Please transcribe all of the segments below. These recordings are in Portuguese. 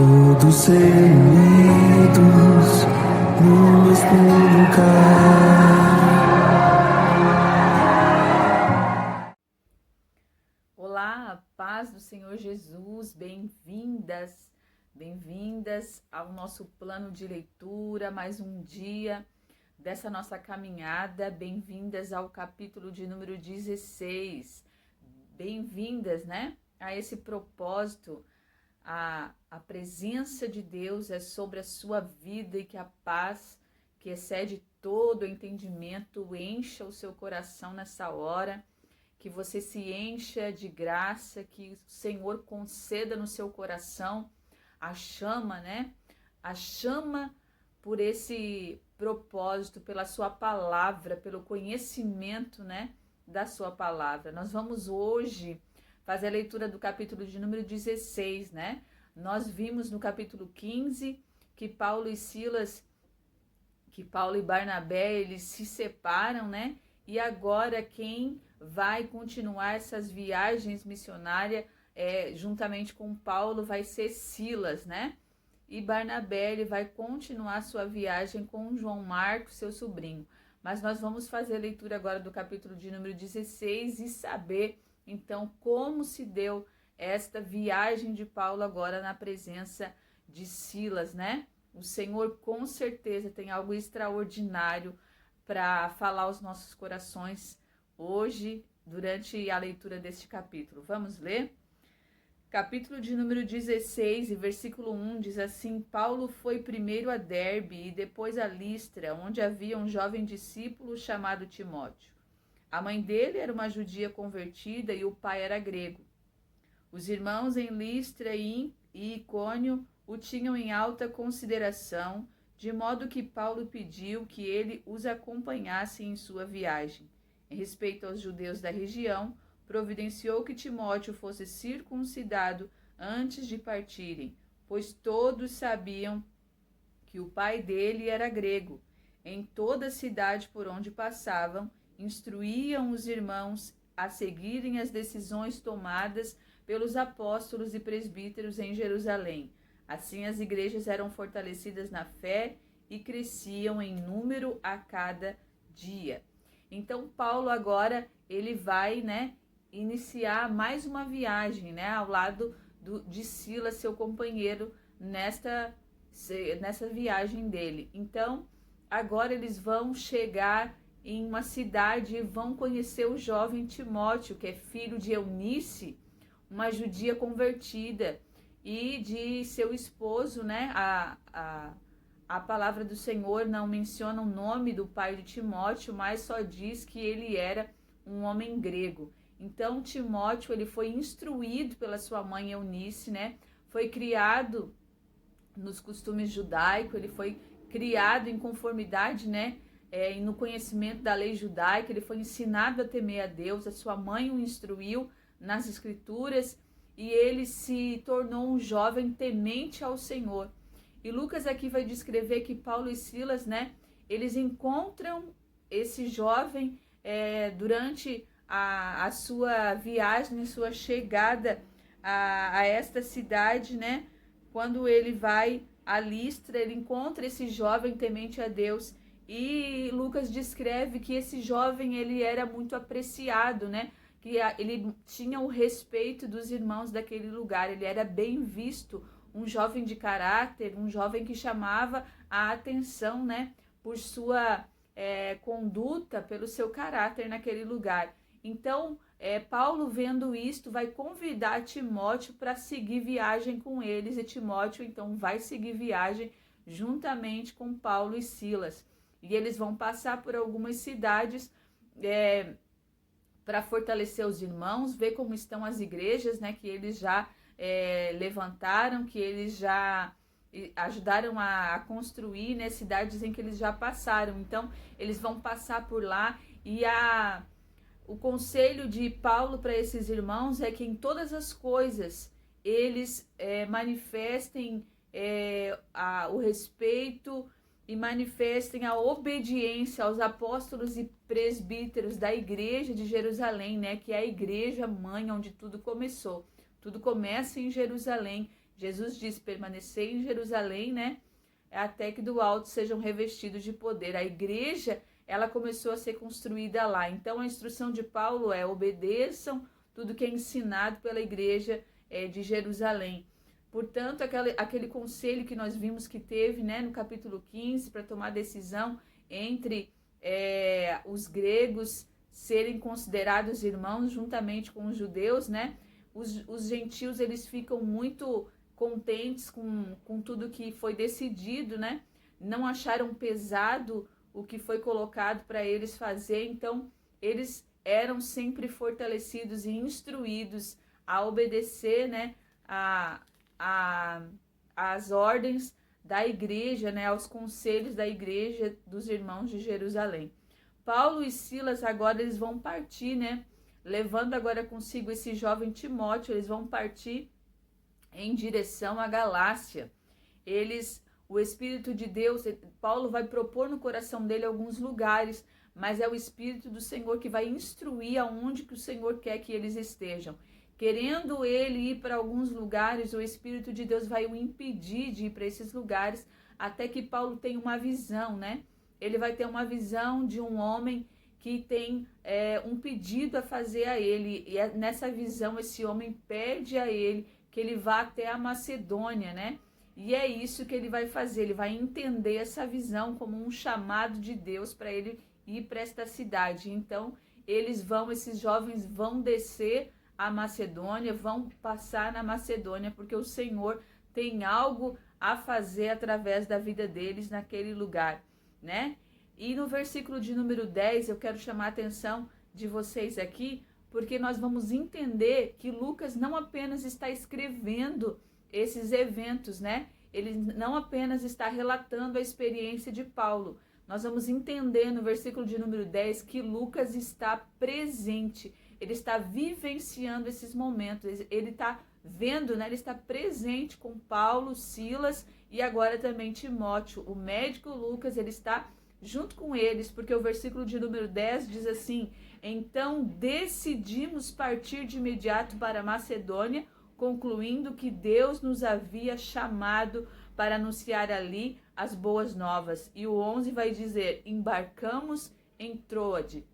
Todos reunidos no mesmo lugar. Olá, a paz do Senhor Jesus, bem-vindas, bem-vindas ao nosso plano de leitura, mais um dia dessa nossa caminhada, bem-vindas ao capítulo de número 16, bem-vindas, né, a esse propósito. A presença de Deus é sobre a sua vida e que a paz que excede todo o entendimento encha o seu coração nessa hora, que você se encha de graça, que o Senhor conceda no seu coração a chama, né? A chama por esse propósito, pela sua palavra, pelo conhecimento, né, da sua palavra. Nós vamos hoje fazer a leitura do capítulo de número 16, né? Nós vimos no capítulo 15 que Paulo e Barnabé, eles se separam, né? E agora quem vai continuar essas viagens missionárias juntamente com Paulo vai ser Silas, né? E Barnabé, ele vai continuar sua viagem com João Marcos, seu sobrinho. Mas nós vamos fazer a leitura agora do capítulo de número 16 e saber então como se deu esta viagem de Paulo agora na presença de Silas, né? O Senhor com certeza tem algo extraordinário para falar aos nossos corações hoje, durante a leitura deste capítulo. Vamos ler? Capítulo de número 16 e versículo 1 diz assim: Paulo foi primeiro a Derbe e depois a Listra, onde havia um jovem discípulo chamado Timóteo. A mãe dele era uma judia convertida e o pai era grego. Os irmãos em Listra e Icônio o tinham em alta consideração, de modo que Paulo pediu que ele os acompanhasse em sua viagem. Em respeito aos judeus da região, providenciou que Timóteo fosse circuncidado antes de partirem, pois todos sabiam que o pai dele era grego. Em toda a cidade por onde passavam, instruíam os irmãos a seguirem as decisões tomadas pelos apóstolos e presbíteros em Jerusalém. Assim as igrejas eram fortalecidas na fé e cresciam em número a cada dia. Então Paulo agora ele vai, né, iniciar mais uma viagem, né, ao lado de Silas, seu companheiro, nessa viagem dele. Então agora eles vão chegar em uma cidade e vão conhecer o jovem Timóteo, que é filho de Eunice, uma judia convertida, e de seu esposo, né? A palavra do Senhor não menciona o nome do pai de Timóteo, mas só diz que ele era um homem grego. Então Timóteo, ele foi instruído pela sua mãe Eunice, né? Foi criado nos costumes judaicos, ele foi criado em conformidade, né? E no conhecimento da lei judaica, ele foi ensinado a temer a Deus, a sua mãe o instruiu nas escrituras e ele se tornou um jovem temente ao Senhor. E Lucas aqui vai descrever que Paulo e Silas, né, eles encontram esse jovem durante a sua viagem, a sua chegada a esta cidade, né, quando ele vai a Listra, ele encontra esse jovem temente a Deus. E Lucas descreve que esse jovem ele era muito apreciado, né? Que ele tinha o respeito dos irmãos daquele lugar, ele era bem visto, um jovem de caráter, um jovem que chamava a atenção, né? Por sua conduta, pelo seu caráter naquele lugar. Então, Paulo, vendo isto, vai convidar Timóteo para seguir viagem com eles, e Timóteo, então, vai seguir viagem juntamente com Paulo e Silas. E eles vão passar por algumas cidades para fortalecer os irmãos, ver como estão as igrejas, né, que eles já levantaram, que eles já ajudaram a construir, né, cidades em que eles já passaram. Então, eles vão passar por lá e o conselho de Paulo para esses irmãos é que em todas as coisas eles manifestem o respeito e manifestem a obediência aos apóstolos e presbíteros da igreja de Jerusalém, né, que é a igreja mãe onde tudo começou. Tudo começa em Jerusalém. Jesus disse: permanecer em Jerusalém, né? Até que do alto sejam revestidos de poder. A igreja, ela começou a ser construída lá. Então, a instrução de Paulo é: obedeçam tudo que é ensinado pela igreja de Jerusalém. Portanto, aquele conselho que nós vimos que teve, né, no capítulo 15, para tomar decisão entre os gregos serem considerados irmãos juntamente com os judeus, né? Os gentios, eles ficam muito contentes com tudo que foi decidido, né? Não acharam pesado o que foi colocado para eles fazer, então eles eram sempre fortalecidos e instruídos a obedecer, né, as ordens da igreja, né, aos conselhos da igreja dos irmãos de Jerusalém. Paulo e Silas agora eles vão partir, né, levando agora consigo esse jovem Timóteo, eles vão partir em direção à Galácia. O Espírito de Deus, Paulo vai propor no coração dele alguns lugares, mas é o Espírito do Senhor que vai instruir aonde que o Senhor quer que eles estejam. Querendo ele ir para alguns lugares, o Espírito de Deus vai o impedir de ir para esses lugares, até que Paulo tenha uma visão, né? Ele vai ter uma visão de um homem que tem um pedido a fazer a ele, e nessa visão esse homem pede a ele que ele vá até a Macedônia, né? E é isso que ele vai fazer, ele vai entender essa visão como um chamado de Deus para ele ir para esta cidade. Então, esses jovens vão descer a Macedônia, vão passar na Macedônia, porque o Senhor tem algo a fazer através da vida deles naquele lugar, né? E no versículo de número 10, eu quero chamar a atenção de vocês aqui, porque nós vamos entender que Lucas não apenas está escrevendo esses eventos, né? Ele não apenas está relatando a experiência de Paulo. Nós vamos entender no versículo de número 10 que Lucas está presente, ele está vivenciando esses momentos, ele está vendo, né? Ele está presente com Paulo, Silas e agora também Timóteo. O médico Lucas, ele está junto com eles, porque o versículo de número 10 diz assim: então decidimos partir de imediato para a Macedônia, concluindo que Deus nos havia chamado para anunciar ali as boas novas. E o 11 vai dizer: embarcamos em Troade.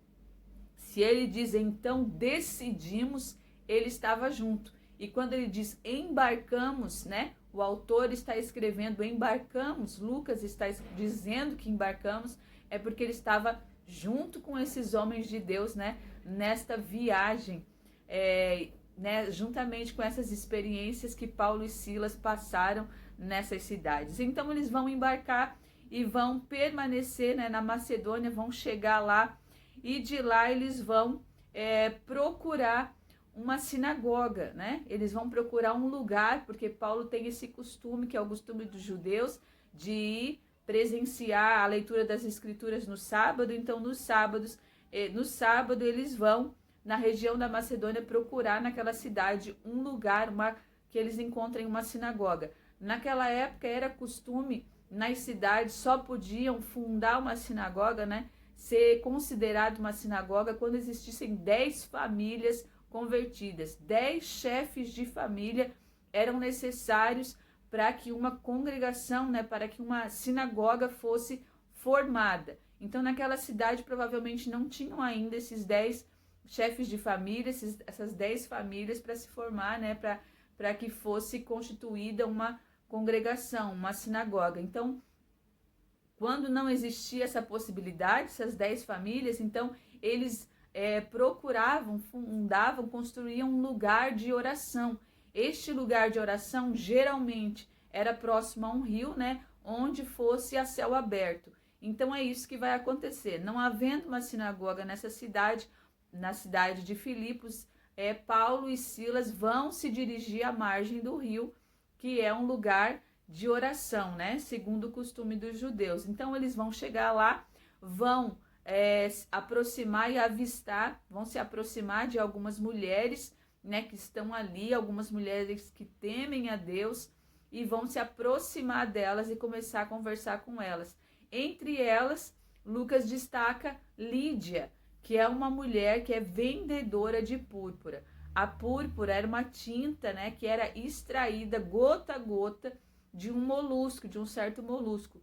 Se ele diz então decidimos, ele estava junto. E quando ele diz embarcamos, né? O autor está escrevendo embarcamos, Lucas está dizendo que embarcamos, é porque ele estava junto com esses homens de Deus, né? Nesta viagem, né? Juntamente com essas experiências que Paulo e Silas passaram nessas cidades. Então eles vão embarcar e vão permanecer, né, na Macedônia, vão chegar lá e de lá eles vão procurar uma sinagoga, né? Eles vão procurar um lugar, porque Paulo tem esse costume, que é o costume dos judeus, de ir presenciar a leitura das escrituras no sábado. Então, no sábado eles vão na região da Macedônia procurar naquela cidade um lugar, que eles encontrem uma sinagoga. Naquela época era costume, nas cidades só podiam fundar uma sinagoga, né? Ser considerado uma sinagoga quando existissem 10 famílias convertidas. 10 chefes de família eram necessários para que uma congregação, né, para que uma sinagoga fosse formada. Então, naquela cidade, provavelmente não tinham ainda esses 10 chefes de família, essas 10 famílias para se formar, né, para que fosse constituída uma congregação, uma sinagoga. Então, quando não existia essa possibilidade, essas 10 famílias, então eles procuravam, fundavam, construíam um lugar de oração. Este lugar de oração geralmente era próximo a um rio, né, onde fosse a céu aberto. Então é isso que vai acontecer. Não havendo uma sinagoga nessa cidade, na cidade de Filipos, Paulo e Silas vão se dirigir à margem do rio, que é um lugar de oração, né, segundo o costume dos judeus. Então eles vão chegar lá, vão aproximar e avistar, vão se aproximar de algumas mulheres, né, que estão ali, algumas mulheres que temem a Deus, e vão se aproximar delas e começar a conversar com elas. Entre elas, Lucas destaca Lídia, que é uma mulher que é vendedora de púrpura. A púrpura era uma tinta, né, que era extraída gota a gota de um molusco, de um certo molusco.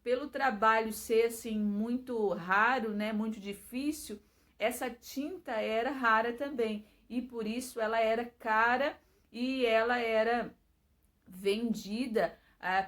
Pelo trabalho ser assim muito raro, né, muito difícil, essa tinta era rara também e por isso ela era cara e ela era vendida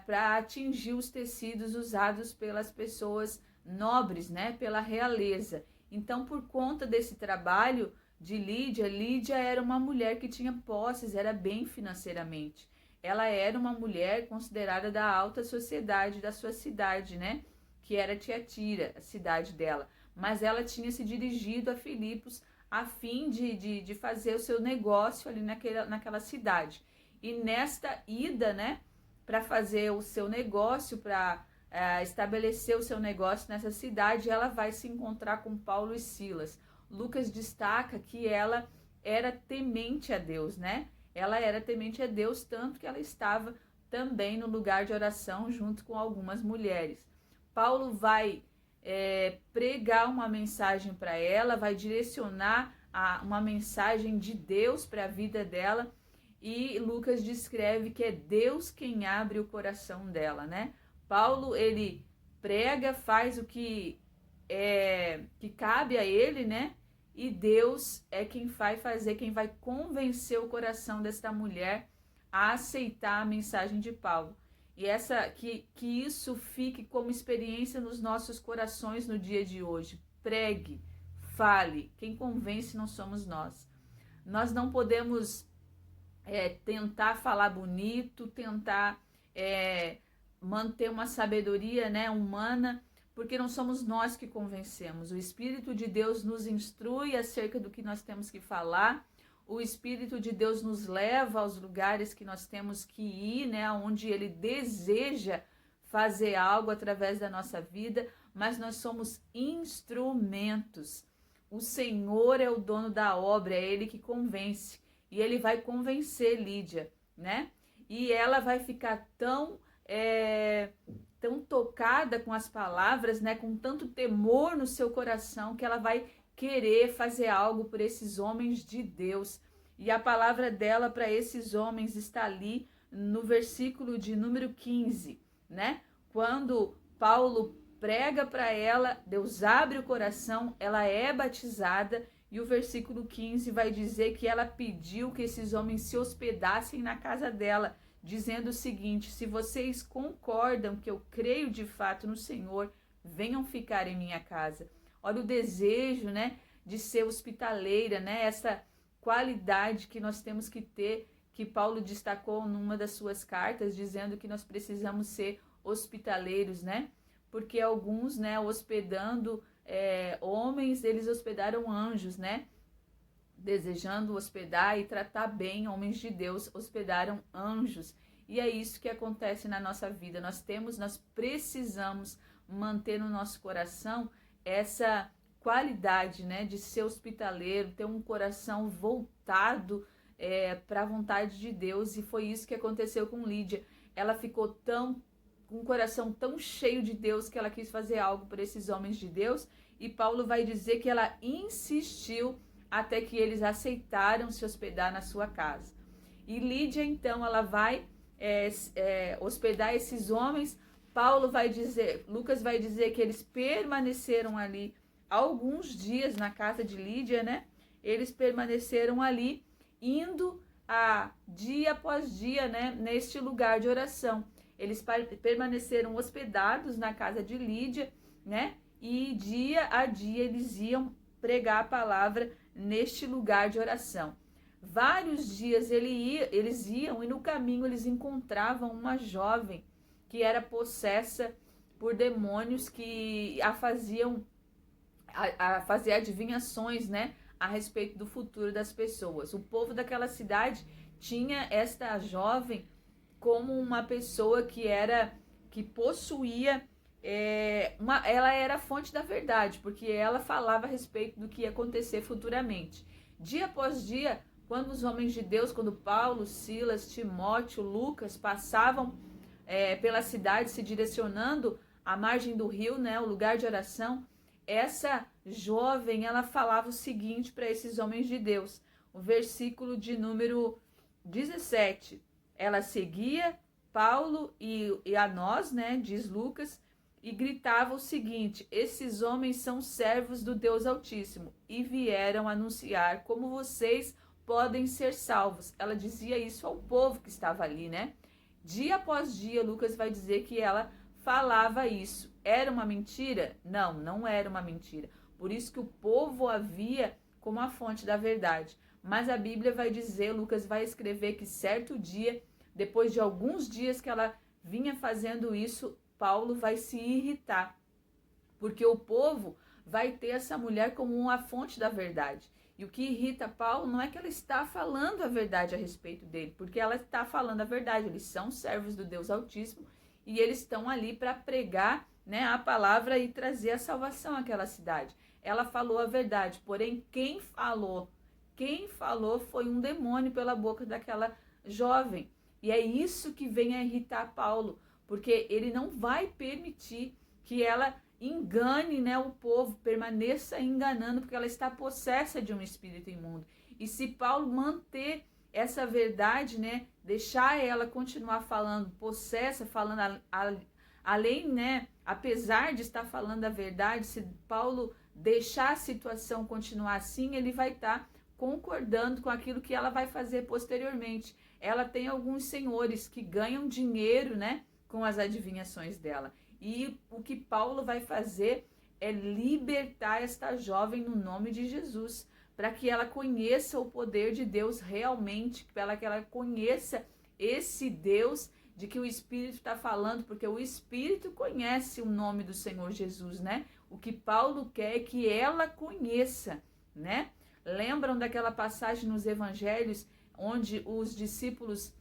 para atingir os tecidos usados pelas pessoas nobres, né, pela realeza. Então, por conta desse trabalho de Lídia, Lídia era uma mulher que tinha posses, era bem financeiramente. Ela era uma mulher considerada da alta sociedade da sua cidade, né, que era Tiatira, a cidade dela. Mas ela tinha se dirigido a Filipos a fim de fazer o seu negócio ali naquela cidade. E nesta ida, né, para fazer o seu negócio, para estabelecer o seu negócio nessa cidade, ela vai se encontrar com Paulo e Silas. Lucas destaca que ela era temente a Deus, né? Ela era temente a Deus, tanto que ela estava também no lugar de oração junto com algumas mulheres. Paulo vai pregar uma mensagem para ela, vai direcionar uma mensagem de Deus para a vida dela, e Lucas descreve que é Deus quem abre o coração dela, né? Paulo, ele prega, faz o que cabe a ele, né? E Deus é quem vai fazer, quem vai convencer o coração desta mulher a aceitar a mensagem de Paulo. E que isso fique como experiência nos nossos corações no dia de hoje. Pregue, fale. Quem convence não somos nós. Nós não podemos tentar falar bonito, tentar manter uma sabedoria, né, humana, porque não somos nós que convencemos. O Espírito de Deus nos instrui acerca do que nós temos que falar. O Espírito de Deus nos leva aos lugares que nós temos que ir, né, onde Ele deseja fazer algo através da nossa vida, mas nós somos instrumentos. O Senhor é o dono da obra, é Ele que convence. E Ele vai convencer Lídia, né? E ela vai ficar tão tocada com as palavras, né, com tanto temor no seu coração, que ela vai querer fazer algo por esses homens de Deus. E a palavra dela para esses homens está ali no versículo de número 15, né? Quando Paulo prega para ela, Deus abre o coração, ela é batizada, e o versículo 15 vai dizer que ela pediu que esses homens se hospedassem na casa dela, dizendo o seguinte: se vocês concordam que eu creio de fato no Senhor, venham ficar em minha casa. Olha o desejo, né, de ser hospitaleira, né, essa qualidade que nós temos que ter, que Paulo destacou numa das suas cartas, dizendo que nós precisamos ser hospitaleiros, né, porque alguns, né, hospedando homens, eles hospedaram anjos, né, desejando hospedar e tratar bem homens de Deus, hospedaram anjos. E é isso que acontece na nossa vida. Nós precisamos manter no nosso coração essa qualidade, né, de ser hospitaleiro, ter um coração voltado para a vontade de Deus. E foi isso que aconteceu com Lídia. Ela ficou com um coração tão cheio de Deus que ela quis fazer algo por esses homens de Deus. E Paulo vai dizer que ela insistiu até que eles aceitaram se hospedar na sua casa. E Lídia, então, ela vai hospedar esses homens. Lucas vai dizer que eles permaneceram ali alguns dias na casa de Lídia, né? Eles permaneceram ali, indo dia após dia, né, neste lugar de oração. Eles permaneceram hospedados na casa de Lídia, né? E dia a dia eles iam pregar a palavra neste lugar de oração. Vários dias eles iam, e no caminho eles encontravam uma jovem que era possessa por demônios que a faziam fazer adivinhações, né, a respeito do futuro das pessoas. O povo daquela cidade tinha esta jovem como uma pessoa que possuía ela era a fonte da verdade, porque ela falava a respeito do que ia acontecer futuramente. Dia após dia, quando os homens de Deus, quando Paulo, Silas, Timóteo, Lucas passavam pela cidade se direcionando à margem do rio, né, o lugar de oração, essa jovem, ela falava o seguinte para esses homens de Deus: o versículo de número 17. Ela seguia Paulo e a nós, né, diz Lucas, e gritava o seguinte: esses homens são servos do Deus Altíssimo e vieram anunciar como vocês podem ser salvos. Ela dizia isso ao povo que estava ali, né? Dia após dia, Lucas vai dizer que ela falava isso. Era uma mentira? Não, não era uma mentira. Por isso que o povo a via como a fonte da verdade. Mas a Bíblia vai dizer, Lucas vai escrever que certo dia, depois de alguns dias que ela vinha fazendo isso, Paulo vai se irritar, porque o povo vai ter essa mulher como uma fonte da verdade. E o que irrita Paulo não é que ela está falando a verdade a respeito dele, porque ela está falando a verdade. Eles são servos do Deus Altíssimo e eles estão ali para pregar, né, a palavra e trazer a salvação àquela cidade. Ela falou a verdade, porém quem falou foi um demônio pela boca daquela jovem. E é isso que vem a irritar Paulo, porque ele não vai permitir que ela engane, né, o povo, permaneça enganando, porque ela está possessa de um espírito imundo. E se Paulo manter essa verdade, né, deixar ela continuar falando possessa, falando além, né, apesar de estar falando a verdade, se Paulo deixar a situação continuar assim, ele vai estar concordando com aquilo que ela vai fazer posteriormente. Ela tem alguns senhores que ganham dinheiro, né, com as adivinhações dela. E o que Paulo vai fazer é libertar esta jovem no nome de Jesus, para que ela conheça o poder de Deus realmente, para que ela conheça esse Deus de que o Espírito está falando, porque o Espírito conhece o nome do Senhor Jesus, né? O que Paulo quer é que ela conheça, né? Lembram daquela passagem nos evangelhos onde os discípulos,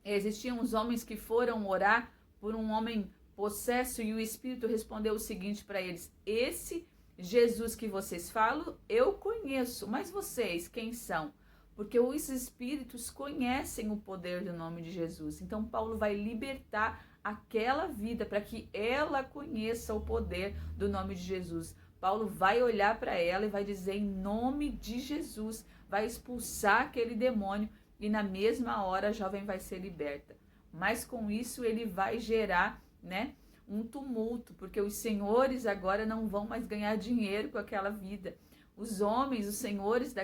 existiam os homens que foram orar por um homem possesso e o Espírito respondeu o seguinte para eles: esse Jesus que vocês falam, eu conheço, mas vocês quem são? Porque os espíritos conhecem o poder do nome de Jesus. Então Paulo vai libertar aquela vida para que ela conheça o poder do nome de Jesus. Paulo vai olhar para ela e vai dizer em nome de Jesus, vai expulsar aquele demônio e na mesma hora a jovem vai ser liberta. Mas com isso ele vai gerar, né, um tumulto, porque os senhores agora não vão mais ganhar dinheiro com aquela vida. Os homens, os senhores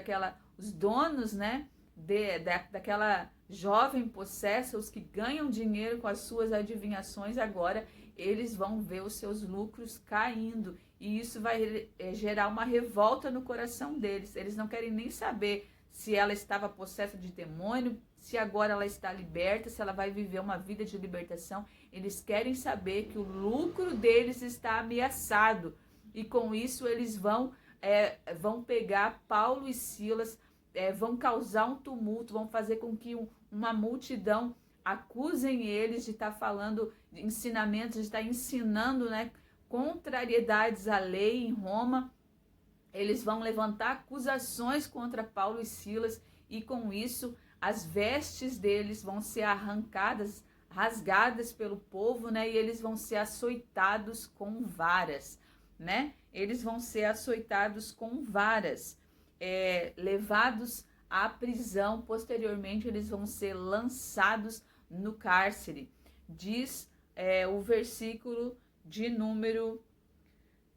os donos, né, daquela jovem possessa, os que ganham dinheiro com as suas adivinhações, agora eles vão ver os seus lucros caindo. E isso vai gerar uma revolta no coração deles. Eles não querem nem saber se ela estava possessa de demônio, se agora ela está liberta, se ela vai viver uma vida de libertação. Eles querem saber que o lucro deles está ameaçado. E com isso eles vão pegar Paulo e Silas, vão causar um tumulto, vão fazer com que uma multidão acusem eles de estar falando de ensinamentos, de estar ensinando, né, contrariedades à lei em Roma. Eles vão levantar acusações contra Paulo e Silas e com isso as vestes deles vão ser arrancadas, rasgadas pelo povo, né? E eles vão ser açoitados com varas, né? Eles vão ser açoitados com varas, levados à prisão. Posteriormente eles vão ser lançados no cárcere. Diz o versículo de número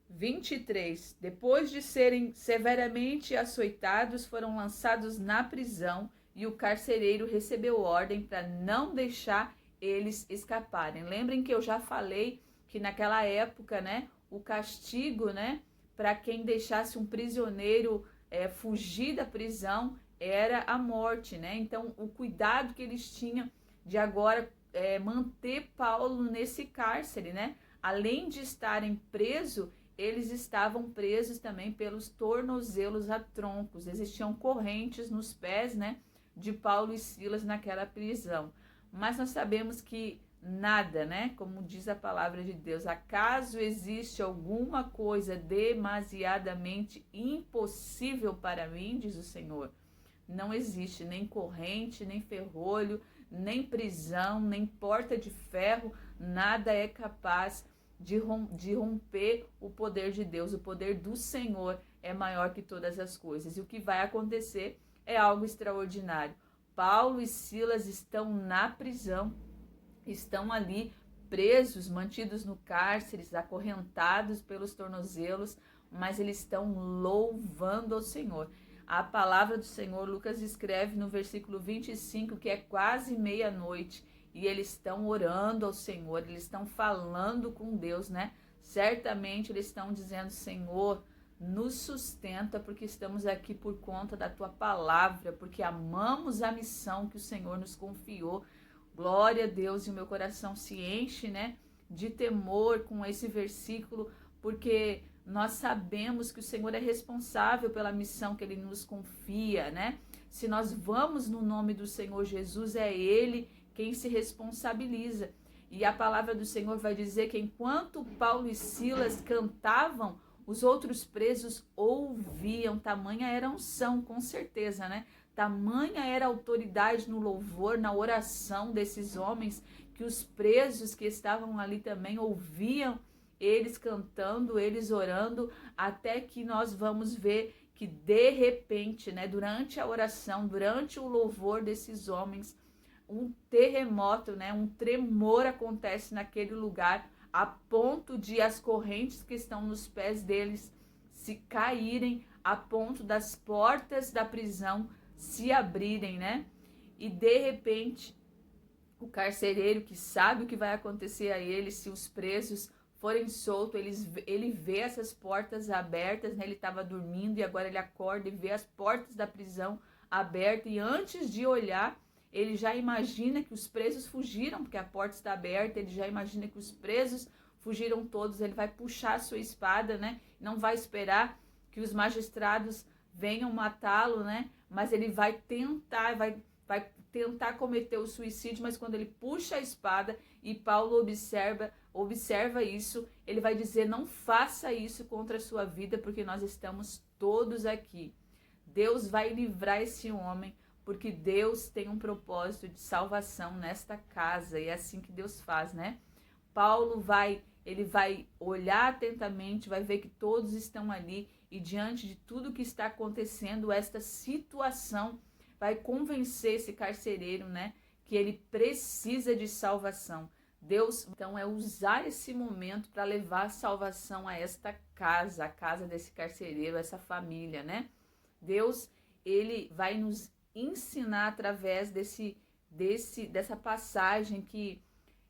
23. Depois de serem severamente açoitados, foram lançados na prisão e o carcereiro recebeu ordem para não deixar eles escaparem. Lembrem que eu já falei que naquela época, né, o castigo, né, para quem deixasse um prisioneiro fugir da prisão era a morte, né? Então, o cuidado que eles tinham de agora manter Paulo nesse cárcere, né? Além de estarem presos, eles estavam presos também pelos tornozelos a troncos. Existiam correntes nos pés, né, de Paulo e Silas naquela prisão. Mas nós sabemos que nada, né, como diz a palavra de Deus, acaso existe alguma coisa demasiadamente impossível para mim, diz o Senhor. Não existe nem corrente, nem ferrolho, nem prisão, nem porta de ferro, nada é capaz de romper o poder de Deus. O poder do Senhor é maior que todas as coisas. E o que vai acontecer é algo extraordinário. Paulo e Silas estão na prisão, estão ali presos, mantidos no cárcere, acorrentados pelos tornozelos, mas eles estão louvando ao Senhor. A palavra do Senhor, Lucas escreve no versículo 25, que é quase meia-noite, e eles estão orando ao Senhor, eles estão falando com Deus, né? Certamente eles estão dizendo: Senhor, nos sustenta, porque estamos aqui por conta da tua palavra, porque amamos a missão que o Senhor nos confiou. Glória a Deus, e o meu coração se enche, né, de temor com esse versículo, porque nós sabemos que o Senhor é responsável pela missão que Ele nos confia, né? Se nós vamos no nome do Senhor Jesus, é Ele quem se responsabiliza. E a palavra do Senhor vai dizer que enquanto Paulo e Silas cantavam, os outros presos ouviam. Tamanha era a unção, com certeza, né? Tamanha era a autoridade no louvor, na oração desses homens, que os presos que estavam ali também ouviam eles cantando, eles orando, até que nós vamos ver que de repente, né, durante a oração, durante o louvor desses homens, um terremoto, né, um tremor acontece naquele lugar, a ponto de as correntes que estão nos pés deles se caírem, a ponto das portas da prisão se abrirem, né? E de repente, o carcereiro, que sabe o que vai acontecer a ele se os presos forem soltos, ele vê essas portas abertas, né? Ele estava dormindo e agora ele acorda e vê as portas da prisão abertas, e antes de olhar, ele já imagina que os presos fugiram, porque a porta está aberta, ele já imagina que os presos fugiram todos, ele vai puxar a sua espada, né? Não vai esperar que os magistrados venham matá-lo, né? Mas ele vai tentar, vai tentar cometer o suicídio, mas quando ele puxa a espada e Paulo observa isso, ele vai dizer: não faça isso contra a sua vida, porque nós estamos todos aqui. Deus vai livrar esse homem, porque Deus tem um propósito de salvação nesta casa, e é assim que Deus faz, né? Paulo vai olhar atentamente, vai ver que todos estão ali, e diante de tudo que está acontecendo, esta situação vai convencer esse carcereiro, né, que ele precisa de salvação. Deus, então, é usar esse momento para levar a salvação a esta casa, a casa desse carcereiro, essa família, né? Deus, ele vai nos ensinar através dessa passagem que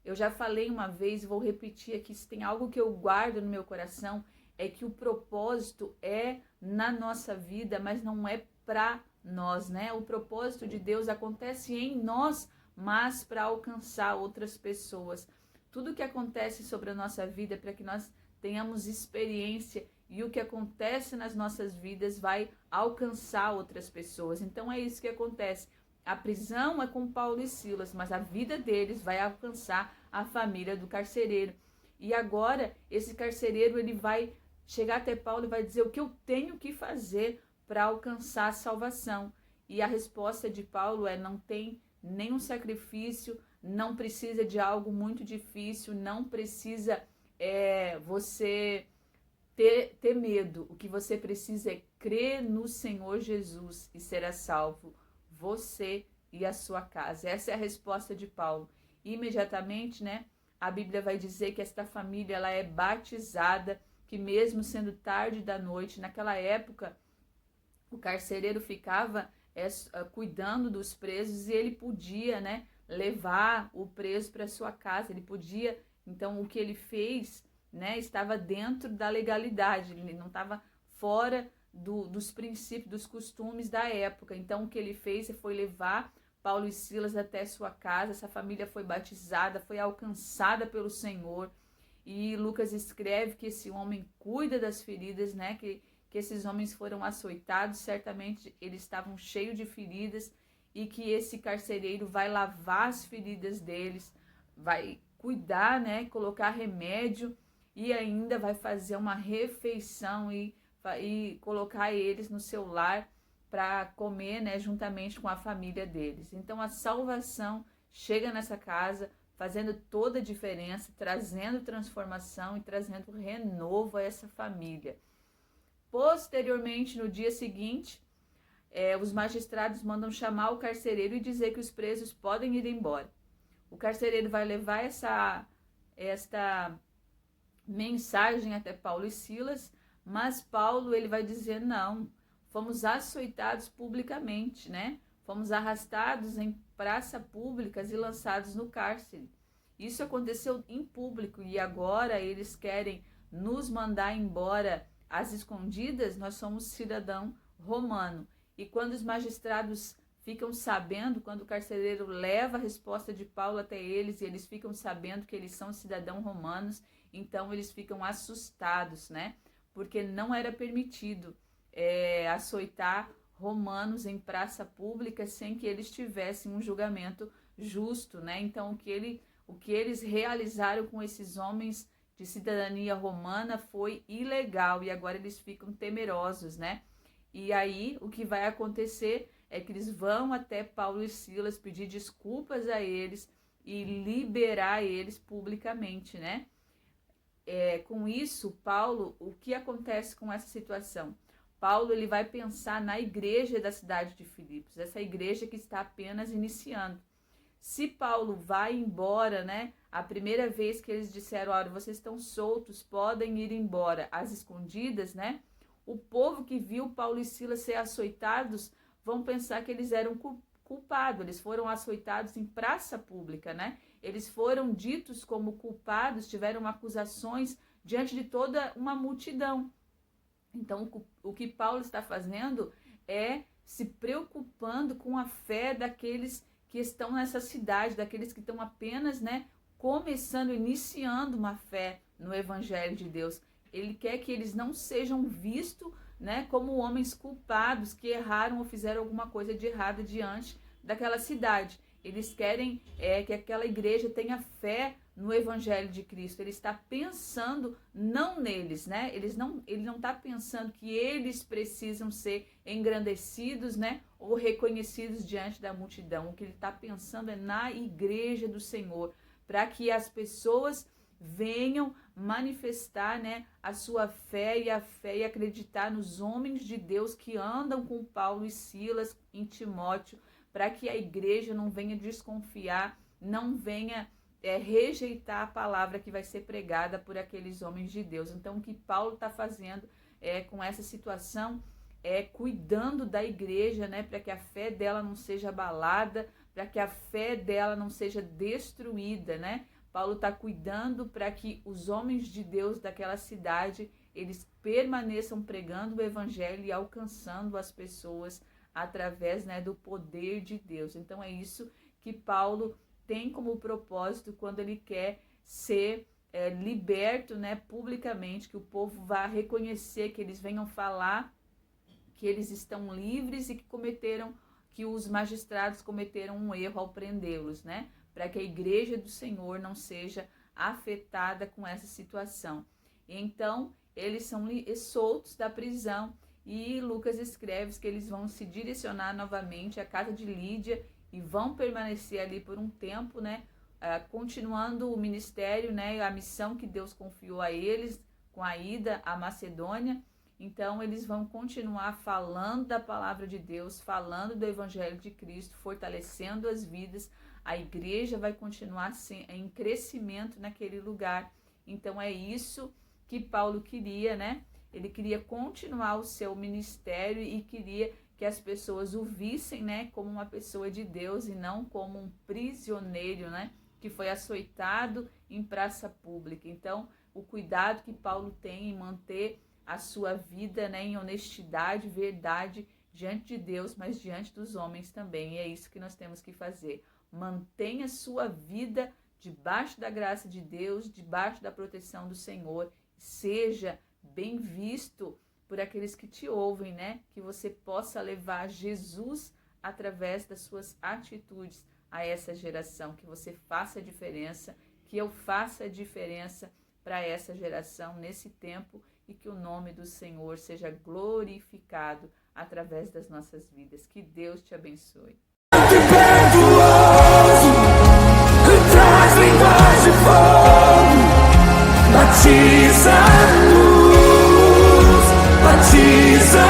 eu já falei uma vez e vou repetir aqui. Se tem algo que eu guardo no meu coração, é que o propósito é na nossa vida, mas não é para nós, né? O propósito de Deus acontece em nós, mas para alcançar outras pessoas. Tudo que acontece sobre a nossa vida é para que nós tenhamos experiência, e o que acontece nas nossas vidas vai alcançar outras pessoas. Então é isso que acontece. A prisão é com Paulo e Silas, mas a vida deles vai alcançar a família do carcereiro. E agora esse carcereiro, ele vai chegar até Paulo e vai dizer: o que eu tenho que fazer para alcançar a salvação? E a resposta de Paulo é: não tem nenhum sacrifício, não precisa de algo muito difícil, não precisa você ter medo. O que você precisa é crer no Senhor Jesus e será salvo, você e a sua casa. Essa é a resposta de Paulo. E imediatamente, né, a Bíblia vai dizer que esta família, ela é batizada, que mesmo sendo tarde da noite, naquela época, o carcereiro ficava cuidando dos presos, e ele podia, né, levar o preso para sua casa, ele podia. Então, o que ele fez, né, estava dentro da legalidade, ele não estava fora dos princípios, dos costumes da época. Então, o que ele fez foi levar Paulo e Silas até sua casa. Essa família foi batizada, foi alcançada pelo Senhor. E Lucas escreve que esse homem cuida das feridas, né, que esses homens foram açoitados, certamente eles estavam cheios de feridas, e que esse carcereiro vai lavar as feridas deles, vai cuidar, né, colocar remédio, e ainda vai fazer uma refeição e colocar eles no seu lar para comer, né, juntamente com a família deles. Então a salvação chega nessa casa, fazendo toda a diferença, trazendo transformação e trazendo renovo a essa família. Posteriormente, no dia seguinte, os magistrados mandam chamar o carcereiro e dizer que os presos podem ir embora. O carcereiro vai levar esta mensagem até Paulo e Silas, mas Paulo ele vai dizer não, fomos açoitados publicamente, né? Fomos arrastados em praça públicas e lançados no cárcere. Isso aconteceu em público e agora eles querem nos mandar embora às escondidas. Nós somos cidadão romano. E quando os magistrados ficam sabendo, quando o carcereiro leva a resposta de Paulo até eles e eles ficam sabendo que eles são cidadãos romanos, então eles ficam assustados, né? Porque não era permitido açoitar romanos em praça pública sem que eles tivessem um julgamento justo, né? Então o que eles realizaram com esses homens de cidadania romana foi ilegal e agora eles ficam temerosos, né? E aí o que vai acontecer é que eles vão até Paulo e Silas pedir desculpas a eles e liberar eles publicamente, né? Com isso, Paulo, o que acontece com essa situação? Paulo ele vai pensar na igreja da cidade de Filipos, essa igreja que está apenas iniciando. Se Paulo vai embora, né? A primeira vez que eles disseram, olha, vocês estão soltos, podem ir embora às escondidas, né? O povo que viu Paulo e Silas ser açoitados vão pensar que eles eram culpados, eles foram açoitados em praça pública, né? Eles foram ditos como culpados, tiveram acusações diante de toda uma multidão. Então, o que Paulo está fazendo é se preocupando com a fé daqueles que estão nessa cidade, daqueles que estão apenas, né, começando, iniciando uma fé no Evangelho de Deus. Ele quer que eles não sejam vistos, né, como homens culpados que erraram ou fizeram alguma coisa de errado diante daquela cidade. Eles querem que aquela igreja tenha fé no Evangelho de Cristo. Ele está pensando não neles, né? Ele não está pensando que eles precisam ser engrandecidos, né? Ou reconhecidos diante da multidão. O que ele está pensando é na igreja do Senhor, para que as pessoas venham manifestar, né, a sua fé e acreditar nos homens de Deus que andam com Paulo e Silas em Timóteo, para que a igreja não venha desconfiar, não venha rejeitar a palavra que vai ser pregada por aqueles homens de Deus. Então, o que Paulo está fazendo com essa situação cuidando da igreja, né, para que a fé dela não seja abalada, para que a fé dela não seja destruída, né? Paulo está cuidando para que os homens de Deus daquela cidade, eles permaneçam pregando o evangelho e alcançando as pessoas através, né, do poder de Deus. Então é isso que Paulo tem como propósito quando ele quer ser liberto, né, publicamente, que o povo vá reconhecer, que eles venham falar que eles estão livres e que os magistrados cometeram um erro ao prendê-los, né? Para que a igreja do Senhor não seja afetada com essa situação. Então, eles são soltos da prisão e Lucas escreve que eles vão se direcionar novamente à casa de Lídia e vão permanecer ali por um tempo, né? Continuando o ministério, né? A missão que Deus confiou a eles com a ida à Macedônia. Então, eles vão continuar falando da palavra de Deus, falando do Evangelho de Cristo, fortalecendo as vidas. A igreja vai continuar em crescimento naquele lugar. Então, é isso que Paulo queria, né? Ele queria continuar o seu ministério e queria que as pessoas o vissem, né, como uma pessoa de Deus e não como um prisioneiro, né, que foi açoitado em praça pública. Então, o cuidado que Paulo tem em manter a sua vida, né, em honestidade, verdade, diante de Deus, mas diante dos homens também. E é isso que nós temos que fazer. Mantenha sua vida debaixo da graça de Deus, debaixo da proteção do Senhor. Seja bem visto por aqueles que te ouvem, né? Que você possa levar Jesus através das suas atitudes a essa geração. Que você faça a diferença, que eu faça a diferença para essa geração nesse tempo e que o nome do Senhor seja glorificado através das nossas vidas. Que Deus te abençoe. Traz linguagem de fogo, batiza-nos, batiza